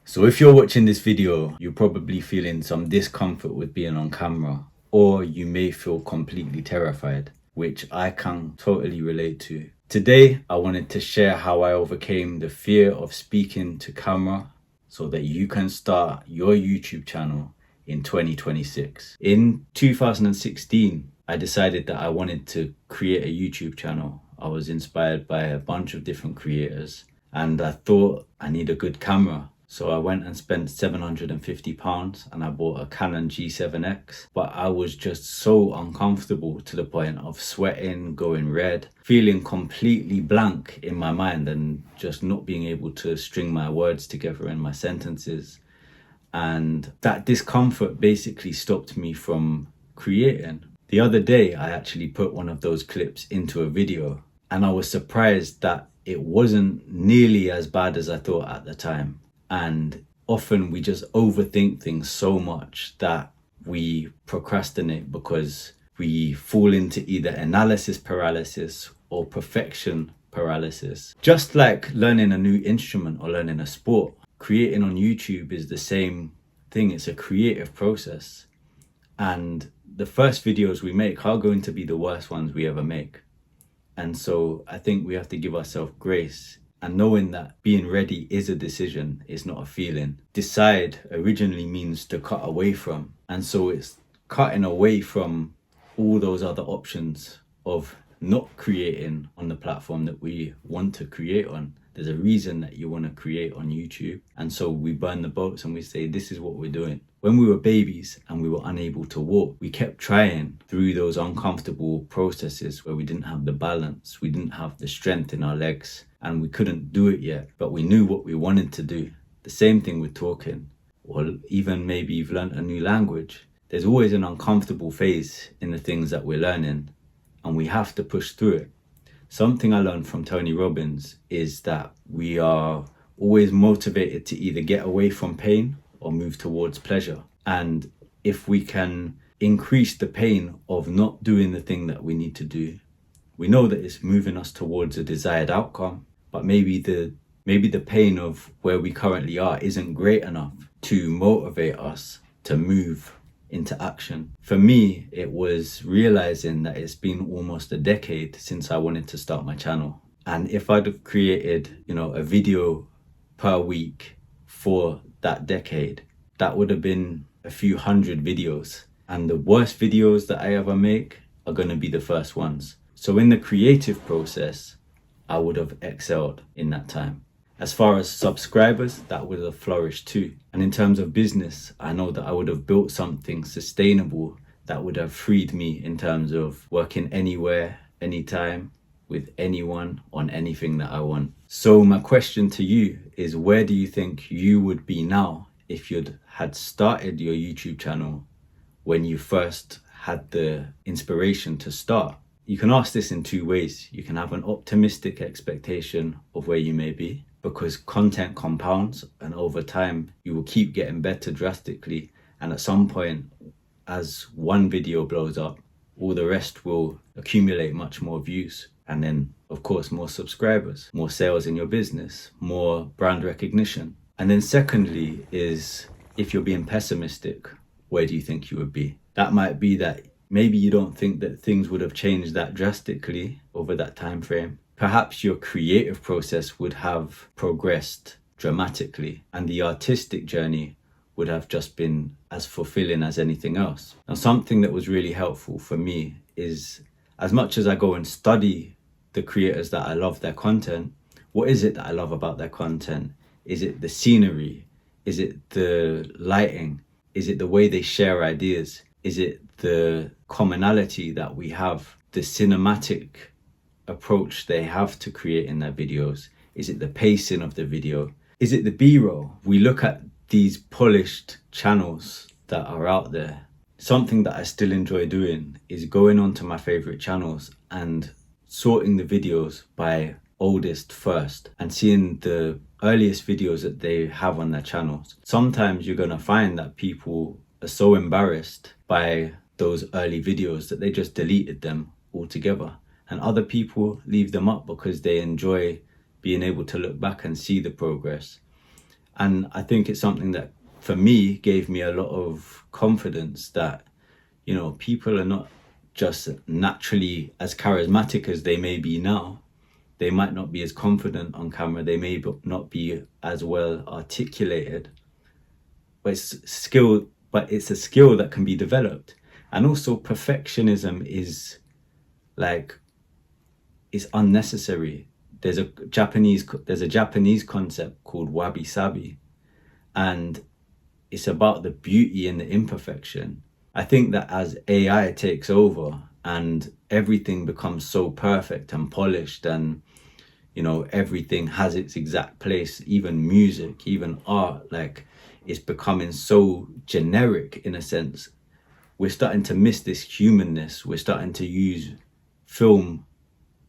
So if you're watching this video, you're probably feeling some discomfort with being on camera, or you may feel completely terrified, which I can totally relate to. Today, I wanted to share how I overcame the fear of speaking to camera so that you can start your YouTube channel in 2026. In 2016, I decided that I wanted to create a YouTube channel. I was inspired by a bunch of different creators and I thought I need a good camera. So I went and spent £750 and I bought a Canon G7X, but I was just so uncomfortable to the point of sweating, going red, feeling completely blank in my mind and just not being able to string my words together in my sentences. And that discomfort basically stopped me from creating. The other day, I actually put one of those clips into a video and I was surprised that it wasn't nearly as bad as I thought at the time. And often we just overthink things so much that we procrastinate because we fall into either analysis paralysis or perfection paralysis. Just like learning a new instrument or learning a sport, creating on YouTube is the same thing. It's a creative process. And the first videos we make are going to be the worst ones we ever make. And so I think we have to give ourselves grace and knowing that being ready is a decision, it's not a feeling. Decide originally means to cut away from. And so it's cutting away from all those other options of not creating on the platform that we want to create on. There's a reason that you want to create on YouTube. And so we burn the boats and we say, this is what we're doing. When we were babies and we were unable to walk, we kept trying through those uncomfortable processes where we didn't have the balance, we didn't have the strength in our legs, and we couldn't do it yet, but we knew what we wanted to do. The same thing with talking, or even maybe you've learned a new language. There's always an uncomfortable phase in the things that we're learning, and we have to push through it. Something I learned from Tony Robbins is that we are always motivated to either get away from pain or move towards pleasure. And if we can increase the pain of not doing the thing that we need to do, we know that it's moving us towards a desired outcome, but maybe the pain of where we currently are isn't great enough to motivate us to move into action. For me, it was realizing that it's been almost a decade since I wanted to start my channel. And if I'd have created, a video per week for that decade, that would have been a few hundred videos. And the worst videos that I ever make are going to be the first ones. So in the creative process, I would have excelled in that time. As far as subscribers, that would have flourished too. And in terms of business, I know that I would have built something sustainable that would have freed me in terms of working anywhere, anytime, with anyone, on anything that I want. So my question to you is, where do you think you would be now if you'd had started your YouTube channel when you first had the inspiration to start? You can ask this in two ways. You can have an optimistic expectation of where you may be, because content compounds and over time you will keep getting better drastically, and at some point, as one video blows up, all the rest will accumulate much more views, and then of course more subscribers, more sales in your business, more brand recognition. And then secondly is, if you're being pessimistic, where do you think you would be? That might be that maybe you don't think that things would have changed that drastically over that time frame. Perhaps your creative process would have progressed dramatically and the artistic journey would have just been as fulfilling as anything else. Now, something that was really helpful for me is, as much as I go and study the creators that I love their content, what is it that I love about their content? Is it the scenery? Is it the lighting? Is it the way they share ideas? Is it the commonality that we have, the cinematic approach they have to creating their videos? Is it the pacing of the video? Is it the B-roll? We look at these polished channels that are out there. Something that I still enjoy doing is going onto my favorite channels and sorting the videos by oldest first and seeing the earliest videos that they have on their channels. Sometimes you're going to find that people are so embarrassed by those early videos that they just deleted them altogether. And other people leave them up because they enjoy being able to look back and see the progress. And I think it's something that for me gave me a lot of confidence that, you know, people are not just naturally as charismatic as they may be now. They might not be as confident on camera. They may not be as well articulated, but it's a skill that can be developed. And also perfectionism like is unnecessary. There's a Japanese concept called wabi sabi, and it's about the beauty in the imperfection. I think that as AI takes over and everything becomes so perfect and polished, and you know, everything has its exact place, even music, even art, like it's becoming so generic in a sense. We're starting to miss this humanness. We're starting to use film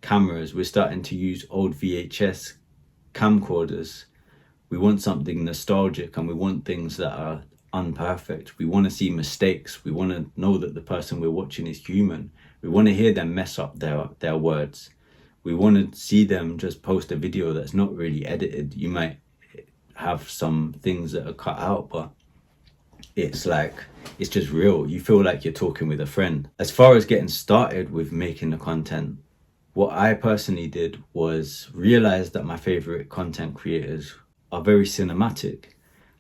cameras. We're starting to use old VHS camcorders. We want something nostalgic, and we want things that are unperfect. We want to see mistakes. We want to know that the person we're watching is human. We want to hear them mess up their words. We want to see them just post a video that's not really edited. You might have some things that are cut out, but it's like, it's just real. You feel like you're talking with a friend. As far as getting started with making the content, what I personally did was realize that my favorite content creators are very cinematic,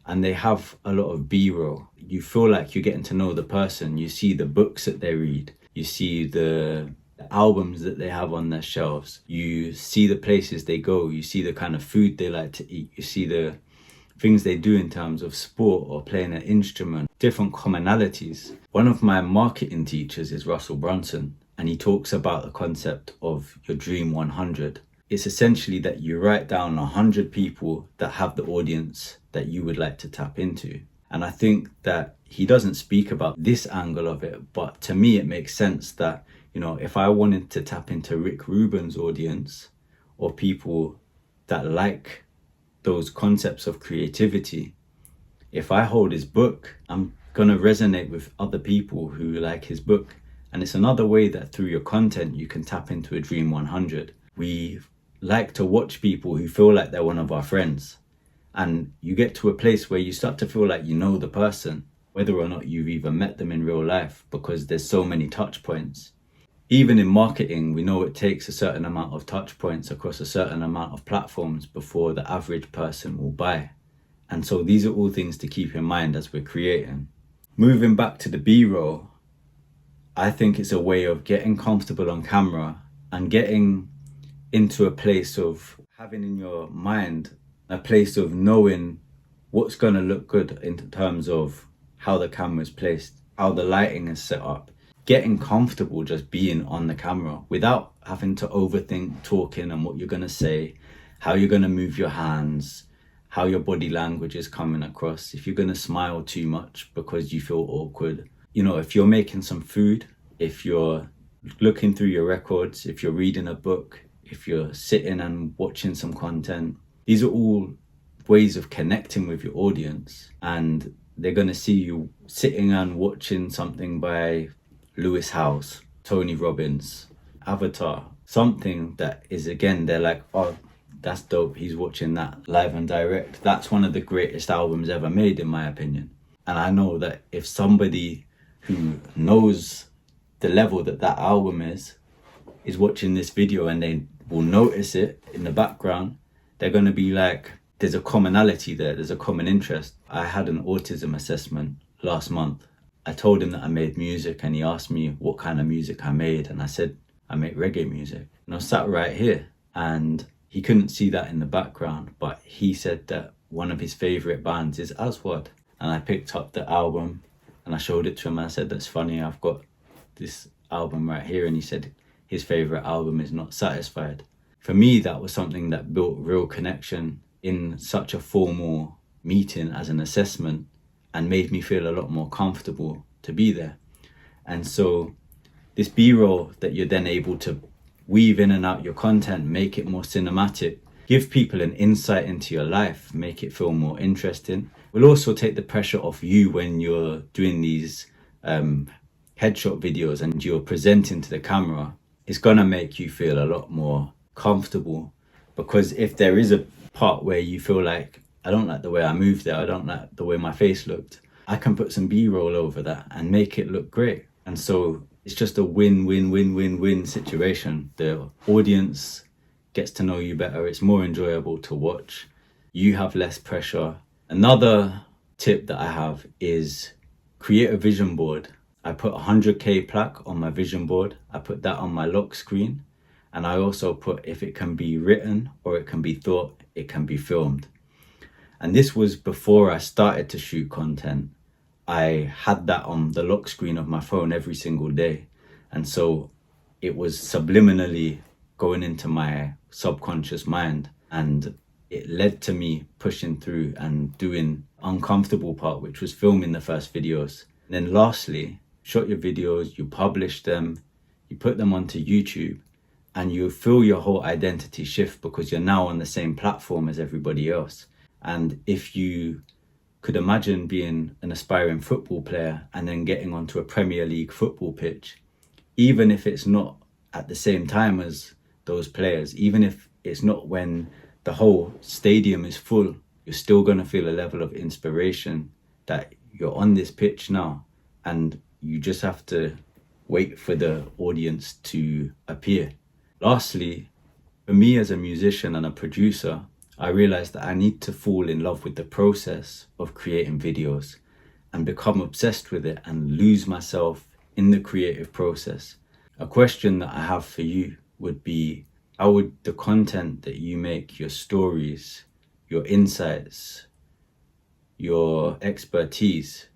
and they have a lot of B-roll. You feel like you're getting to know the person. You see the books that they read. You see the albums that they have on their shelves. You see the places they go. You see the kind of food they like to eat. You see the things they do in terms of sport or playing an instrument, different commonalities. One of my marketing teachers is Russell Brunson, and he talks about the concept of your dream 100. It's essentially that you write down 100 people that have the audience that you would like to tap into. And I think that he doesn't speak about this angle of it, but to me it makes sense that, you know, if I wanted to tap into Rick Rubin's audience, or people that like those concepts of creativity, if I hold his book, I'm gonna resonate with other people who like his book. And it's another way that through your content you can tap into a dream 100. We like to watch people who feel like they're one of our friends, and you get to a place where you start to feel like you know the person, whether or not you've even met them in real life, because there's so many touch points. Even in marketing, we know it takes a certain amount of touch points across a certain amount of platforms before the average person will buy. And so these are all things to keep in mind as we're creating. Moving back to the B-roll, I think it's a way of getting comfortable on camera and getting into a place of having in your mind a place of knowing what's going to look good in terms of how the camera is placed, how the lighting is set up, getting comfortable just being on the camera without having to overthink talking and what you're going to say, how you're going to move your hands, how your body language is coming across, if you're going to smile too much because you feel awkward. You know, if you're making some food, if you're looking through your records, if you're reading a book, if you're sitting and watching some content, these are all ways of connecting with your audience, and they're going to see you sitting and watching something by Lewis Howes, Tony Robbins, Avatar, something that is, again, they're like, oh, that's dope, he's watching that live and direct. That's one of the greatest albums ever made, in my opinion. And I know that if somebody who knows the level that that album is watching this video, and they will notice it in the background, they're going to be like, there's a commonality there, there's a common interest. I had an autism assessment last month. I told him that I made music, and he asked me what kind of music I made, and I said I make reggae music. And I was sat right here, and he couldn't see that in the background, but he said that one of his favorite bands is Aswad. And I picked up the album and I showed it to him, and I said, that's funny, I've got this album right here. And he said his favorite album is Not Satisfied. For me, that was something that built real connection in such a formal meeting as an assessment, and made me feel a lot more comfortable to be there. And so this B-roll that you're then able to weave in and out your content, make it more cinematic, give people an insight into your life, make it feel more interesting, will also take the pressure off you when you're doing these headshot videos and you're presenting to the camera. It's gonna make you feel a lot more comfortable, because if there is a part where you feel like I don't like the way I moved there, I don't like the way my face looked, I can put some B-roll over that and make it look great. And so it's just a win-win-win-win-win situation. The audience gets to know you better, it's more enjoyable to watch, you have less pressure. Another tip that I have is create a vision board. I put a 100k plaque on my vision board, I put that on my lock screen, and I also put, if it can be written or it can be thought, it can be filmed. And this was before I started to shoot content. I had that on the lock screen of my phone every single day. And so it was subliminally going into my subconscious mind, and it led to me pushing through and doing uncomfortable part, which was filming the first videos. And then lastly, shot your videos, you publish them, you put them onto YouTube, and you feel your whole identity shift because you're now on the same platform as everybody else. And if you could imagine being an aspiring football player and then getting onto a Premier League football pitch, even if it's not at the same time as those players, even if it's not when the whole stadium is full, you're still going to feel a level of inspiration that you're on this pitch now, and you just have to wait for the audience to appear. Lastly, for me as a musician and a producer, I realized that I need to fall in love with the process of creating videos and become obsessed with it and lose myself in the creative process. A question that I have for you would be, how would the content that you make, your stories, your insights, your expertise,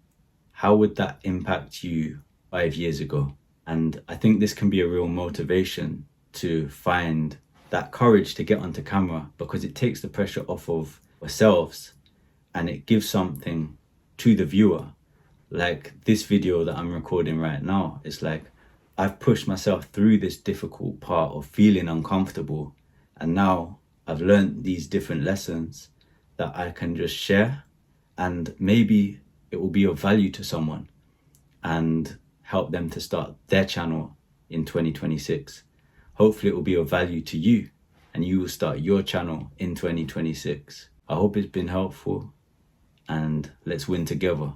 how would that impact you 5 years ago? And I think this can be a real motivation to find that courage to get onto camera, because it takes the pressure off of ourselves and it gives something to the viewer. Like this video that I'm recording right now, it's like I've pushed myself through this difficult part of feeling uncomfortable, and now I've learned these different lessons that I can just share, and maybe it will be of value to someone and help them to start their channel in 2026. Hopefully it will be of value to you and you will start your channel in 2026. I hope it's been helpful, and let's win together.